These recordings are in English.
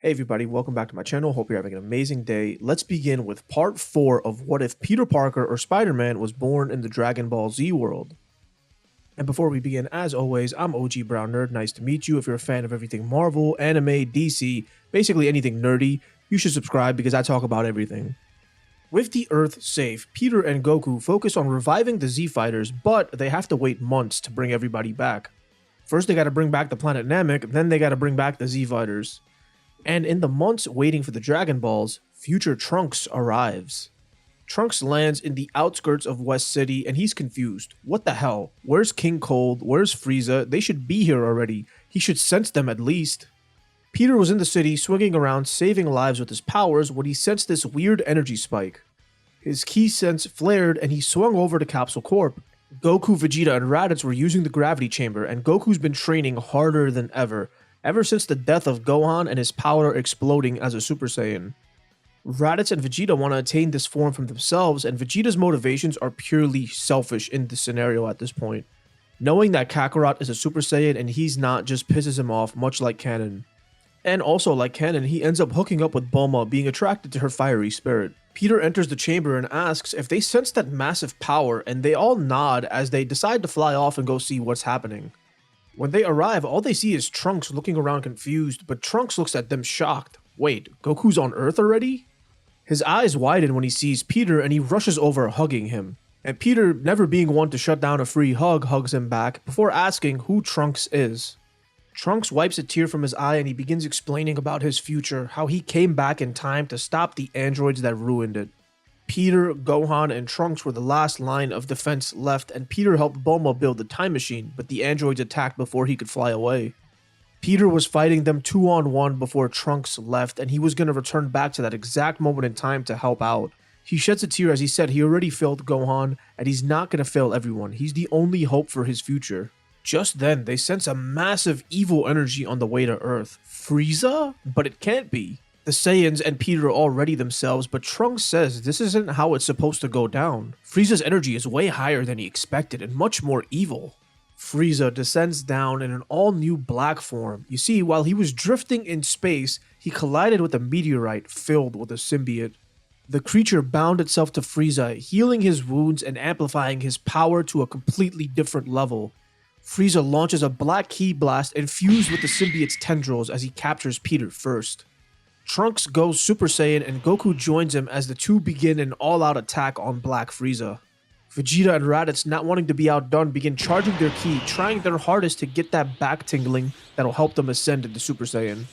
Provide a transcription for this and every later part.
Hey everybody, welcome back to my channel. Hope you're having an amazing day. Let's begin with part 4 of what if Peter Parker or Spider-Man was born in the Dragon Ball Z world. And before we begin, as always, I'm OG Brown Nerd. Nice to meet you. If you're a fan of everything Marvel, anime, DC, basically anything nerdy, you should subscribe because I talk about everything. With the Earth safe, Peter and Goku focus on reviving the Z Fighters, but they have to wait months to bring everybody back. First they gotta bring back the planet Namek, then they gotta bring back the Z Fighters. And in the months waiting for the Dragon Balls, future Trunks arrives. Trunks lands in the outskirts of West City and he's confused. What the hell? Where's King Cold? Where's Frieza? They should be here already. He should sense them at least. Peter was in the city swinging around saving lives with his powers when he sensed this weird energy spike. His key sense flared and he swung over to Capsule Corp. Goku, Vegeta, and Raditz were using the gravity chamber and Goku's been training harder than ever since the death of Gohan and his power exploding as a Super Saiyan. Raditz and Vegeta want to attain this form from themselves, and Vegeta's motivations are purely selfish in this scenario at this point. Knowing that Kakarot is a Super Saiyan and he's not just pisses him off, much like Canon. And also like Canon, he ends up hooking up with Bulma, being attracted to her fiery spirit. Peter enters the chamber and asks if they sense that massive power, and they all nod as they decide to fly off and go see what's happening. When they arrive, all they see is Trunks looking around confused, but Trunks looks at them shocked. Wait, Goku's on Earth already? His eyes widen when he sees Peter and he rushes over hugging him. And Peter, never being one to shut down a free hug, hugs him back before asking who Trunks is. Trunks wipes a tear from his eye and he begins explaining about his future, how he came back in time to stop the androids that ruined it. Peter, Gohan, and Trunks were the last line of defense left, and Peter helped Bulma build the time machine, but the androids attacked before he could fly away. Peter was fighting them 2-on-1 before Trunks left, and he was going to return back to that exact moment in time to help out. He sheds a tear as he said he already failed Gohan, and he's not going to fail everyone. He's the only hope for his future. Just then, they sense a massive evil energy on the way to Earth. Frieza? But it can't be. The Saiyans and Peter are all ready themselves, but Trunks says this isn't how it's supposed to go down. Frieza's energy is way higher than he expected and much more evil. Frieza descends down in an all-new black form. You see, while he was drifting in space, he collided with a meteorite filled with a symbiote. The creature bound itself to Frieza, healing his wounds and amplifying his power to a completely different level. Frieza launches a black ki blast infused with the symbiote's tendrils as he captures Peter first. Trunks goes Super Saiyan and Goku joins him as the two begin an all-out attack on Black Frieza. Vegeta and Raditz, not wanting to be outdone, begin charging their ki, trying their hardest to get that back tingling that'll help them ascend into Super Saiyan.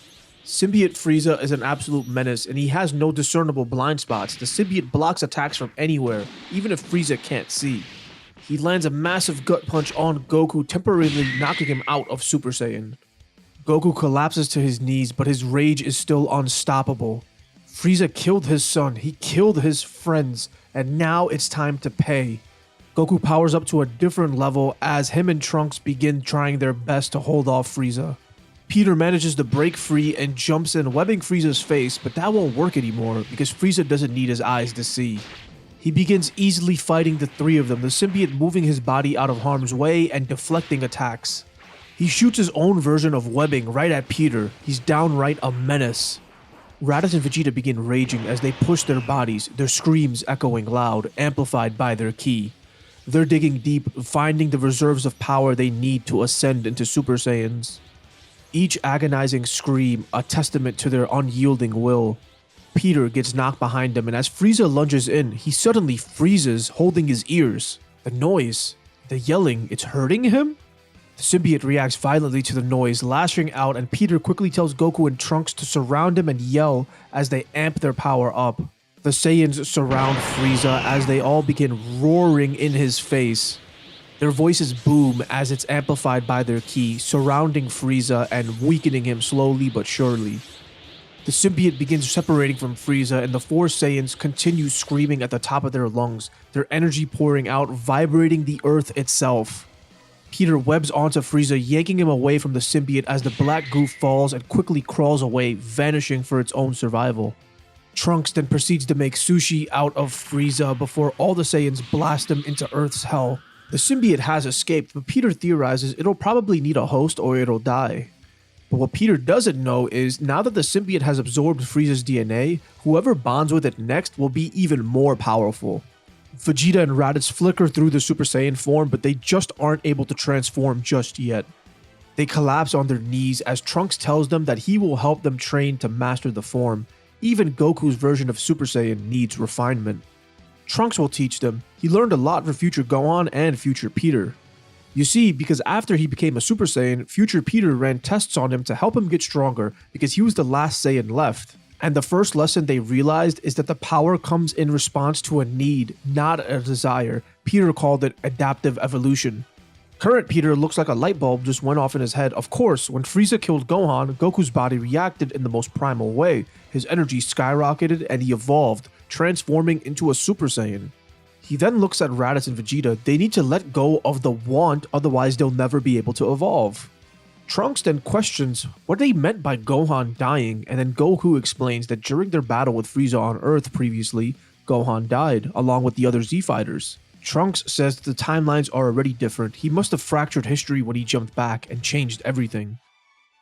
Symbiote Frieza is an absolute menace and he has no discernible blind spots. The symbiote blocks attacks from anywhere, even if Frieza can't see. He lands a massive gut punch on Goku, temporarily knocking him out of Super Saiyan. Goku collapses to his knees, but his rage is still unstoppable. Frieza killed his son, he killed his friends, and now it's time to pay. Goku powers up to a different level as him and Trunks begin trying their best to hold off Frieza. Peter manages to break free and jumps in, webbing Frieza's face, but that won't work anymore because Frieza doesn't need his eyes to see. He begins easily fighting the three of them, the symbiote moving his body out of harm's way and deflecting attacks. He shoots his own version of webbing right at Peter. He's downright a menace. Raditz and Vegeta begin raging as they push their bodies, their screams echoing loud, amplified by their ki. They're digging deep, finding the reserves of power they need to ascend into Super Saiyans. Each agonizing scream, a testament to their unyielding will. Peter gets knocked behind him, and as Frieza lunges in, he suddenly freezes, holding his ears. The noise, the yelling, it's hurting him? The symbiote reacts violently to the noise, lashing out, and Peter quickly tells Goku and Trunks to surround him and yell as they amp their power up. The Saiyans surround Frieza as they all begin roaring in his face. Their voices boom as it's amplified by their ki, surrounding Frieza and weakening him slowly but surely. The symbiote begins separating from Frieza and the four Saiyans continue screaming at the top of their lungs, their energy pouring out, vibrating the earth itself. Peter webs onto Frieza, yanking him away from the symbiote as the black goo falls and quickly crawls away, vanishing for its own survival. Trunks then proceeds to make sushi out of Frieza before all the Saiyans blast him into Earth's hell. The symbiote has escaped, but Peter theorizes it'll probably need a host or it'll die. But what Peter doesn't know is now that the symbiote has absorbed Frieza's DNA, whoever bonds with it next will be even more powerful. Vegeta and Raditz flicker through the Super Saiyan form, but they just aren't able to transform just yet. They collapse on their knees as Trunks tells them that he will help them train to master the form. Even Goku's version of Super Saiyan needs refinement. Trunks will teach them. He learned a lot from future Gohan and future Peter. You see, because after he became a Super Saiyan, future Peter ran tests on him to help him get stronger because he was the last Saiyan left. And the first lesson they realized is that the power comes in response to a need, not a desire. Peter called it adaptive evolution. Current Peter looks like a light bulb just went off in his head. Of course, when Frieza killed Gohan, Goku's body reacted in the most primal way. His energy skyrocketed and he evolved, transforming into a Super Saiyan. He then looks at Raditz and Vegeta. They need to let go of the want, otherwise they'll never be able to evolve. Trunks then questions what they meant by Gohan dying, and then Goku explains that during their battle with Frieza on Earth previously, Gohan died, along with the other Z fighters. Trunks says that the timelines are already different. He must have fractured history when he jumped back and changed everything.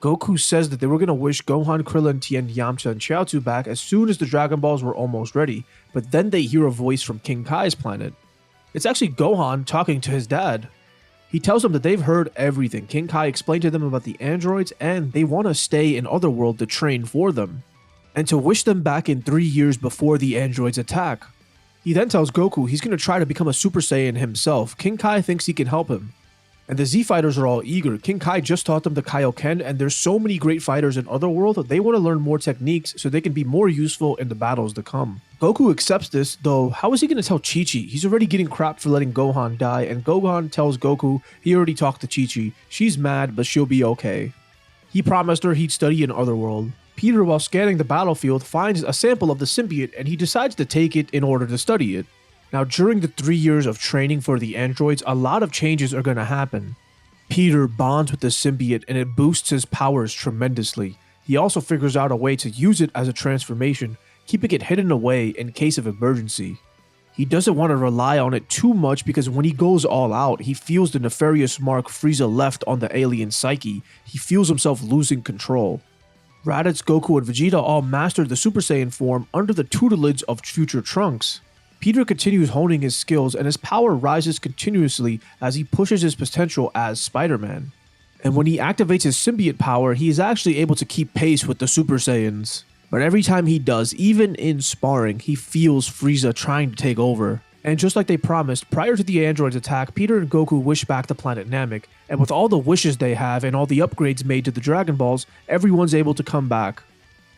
Goku says that they were going to wish Gohan, Krillin, Tien, Yamcha, and Chiaotzu back as soon as the Dragon Balls were almost ready, but then they hear a voice from King Kai's planet. It's actually Gohan talking to his dad. He tells them that they've heard everything. King Kai explained to them about the androids and they want to stay in Otherworld to train for them, and to wish them back in 3 years before the androids attack. He then tells Goku he's going to try to become a Super Saiyan himself. King Kai thinks he can help him. And the Z fighters are all eager. King Kai just taught them the Kaioken, and there's so many great fighters in Otherworld that they want to learn more techniques so they can be more useful in the battles to come. Goku accepts this, though how is he going to tell Chi-Chi? He's already getting crap for letting Gohan die, and Gohan tells Goku he already talked to Chi-Chi. She's mad, but she'll be okay. He promised her he'd study in Otherworld. Peter, while scanning the battlefield, finds a sample of the symbiote and he decides to take it in order to study it. Now, during the 3 years of training for the androids, a lot of changes are going to happen. Peter bonds with the symbiote and it boosts his powers tremendously. He also figures out a way to use it as a transformation, keeping it hidden away in case of emergency. He doesn't want to rely on it too much because when he goes all out, he feels the nefarious mark Frieza left on the alien psyche. He feels himself losing control. Raditz, Goku, and Vegeta all mastered the Super Saiyan form under the tutelage of future Trunks. Peter continues honing his skills and his power rises continuously as he pushes his potential as Spider-Man. And when he activates his symbiote power, he is actually able to keep pace with the Super Saiyans. But every time he does, even in sparring, he feels Frieza trying to take over. And just like they promised, prior to the androids' attack, Peter and Goku wish back the planet Namek, and with all the wishes they have and all the upgrades made to the Dragon Balls, everyone's able to come back.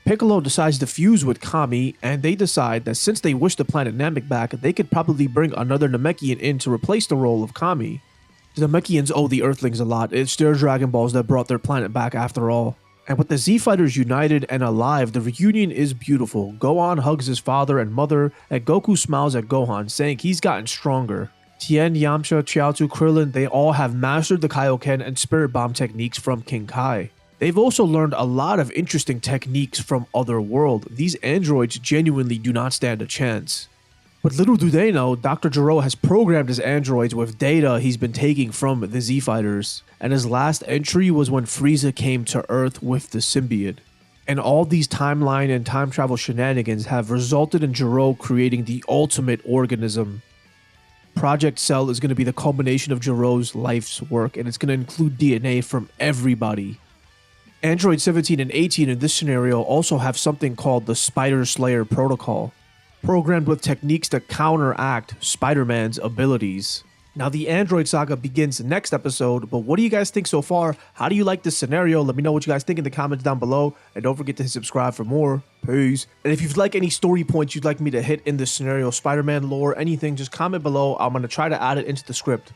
Piccolo decides to fuse with Kami, and they decide that since they wish the planet Namek back, they could probably bring another Namekian in to replace the role of Kami. The Namekians owe the Earthlings a lot. It's their Dragon Balls that brought their planet back after all. And with the Z fighters united and alive, the reunion is beautiful. Gohan hugs his father and mother, and Goku smiles at Gohan, saying he's gotten stronger. Tien, Yamcha, Chiaotzu, Krillin, they all have mastered the Kaioken and Spirit Bomb techniques from King Kai. They've also learned a lot of interesting techniques from Otherworld. These androids genuinely do not stand a chance. But little do they know, Dr. Gero has programmed his androids with data he's been taking from the Z fighters. And his last entry was when Frieza came to Earth with the symbiote. And all these timeline and time travel shenanigans have resulted in Gero creating the ultimate organism. Project Cell is going to be the culmination of Gero's life's work, and it's going to include DNA from everybody. Android 17 and 18 in this scenario also have something called the Spider Slayer Protocol, programmed with techniques to counteract Spider-Man's abilities. Now, the Android Saga begins next episode, but what do you guys think so far? How do you like this scenario? Let me know what you guys think in the comments down below, and don't forget to hit subscribe for more. Peace. And if you'd like any story points you'd like me to hit in this scenario, Spider-Man lore, anything, just comment below. I'm going to try to add it into the script.